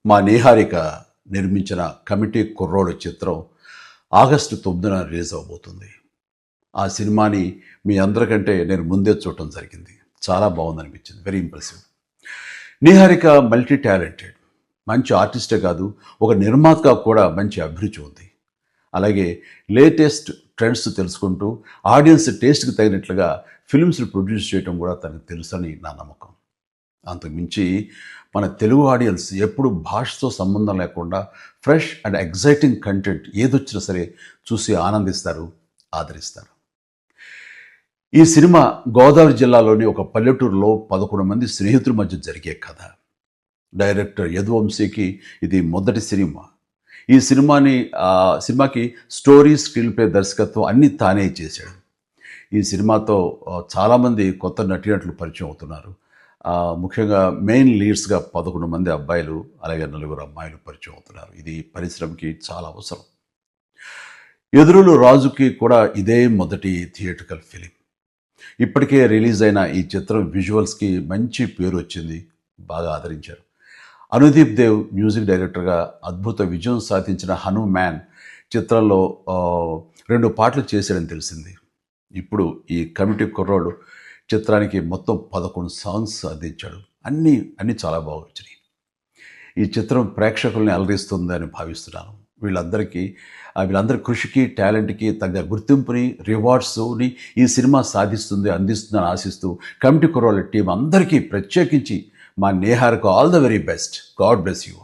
మా నీహారిక నిర్మించిన కమిటీ కుర్రోడు చిత్రం ఆగస్టు 9న రిలీజ్ అవబోతుంది. ఆ సినిమాని మీ అందరికంటే నేను ముందే చూడటం జరిగింది. చాలా బాగుందనిపించింది. Very impressive. Niharika multi talented. మంచి ఆర్టిస్టే కాదు, ఒక నిర్మాతగా కూడా మంచి అభిరుచి ఉంది. అలాగే లేటెస్ట్ ట్రెండ్స్ తెలుసుకుంటూ ఆడియన్స్ టేస్ట్కి తగినట్లుగా ఫిల్మ్స్ని ప్రొడ్యూస్ చేయడం కూడా తనకు తెలుసని నా నమ్మకం. అంతకుమించి మన తెలుగు ఆడియన్స్ ఎప్పుడు భాషతో సంబంధం లేకుండా ఫ్రెష్ అండ్ ఎగ్జైటింగ్ కంటెంట్ ఏదొచ్చినా సరే చూసి ఆనందిస్తారు, ఆదరిస్తారు. ఈ సినిమా గోదావరి జిల్లాలోని ఒక పల్లెటూరులో 11 మంది స్నేహితుల మధ్య జరిగే కథ. డైరెక్టర్ యదువంశీకి ఇది మొదటి సినిమా. ఈ సినిమాకి స్టోరీ, స్క్రీన్ ప్లే, దర్శకత్వం అన్నీ తానే చేశాడు. ఈ సినిమాతో చాలామంది కొత్త నటీనటులు పరిచయం అవుతున్నారు. ముఖ్యంగా మెయిన్ లీడ్స్గా 11 మంది అబ్బాయిలు, అలాగే 4 అమ్మాయిలు పరిచయం అవుతున్నారు. ఇది పరిశ్రమకి చాలా అవసరం. ఎదురులు రాజుకి కూడా ఇదే మొదటి థియేట్రికల్ ఫిలిం. ఇప్పటికే రిలీజ్ అయిన ఈ చిత్రం విజువల్స్కి మంచి పేరు వచ్చింది, బాగా ఆదరించారు. అనుదీప్ దేవ్ మ్యూజిక్ డైరెక్టర్గా అద్భుత విజయం సాధించిన హనుమాన్ చిత్రంలో 2 పాటలు చేశాడని తెలిసింది. ఇప్పుడు ఈ కమిటీ కుర్రోడు చిత్రానికి మొత్తం 11 సాంగ్స్ అందించాడు. అన్నీ చాలా బాగా వచ్చినాయి. ఈ చిత్రం ప్రేక్షకుల్ని అలరిస్తుందని భావిస్తున్నాను. వీళ్ళందరి కృషికి, టాలెంట్కి తగ్గ గుర్తింపుని, రివార్డ్స్ని ఈ సినిమా అందిస్తుందని ఆశిస్తూ కమిటీ కుర్రోళ్ళ టీం అందరికీ ప్రత్యేకించి మా నేహార్కు all the very best. God bless you.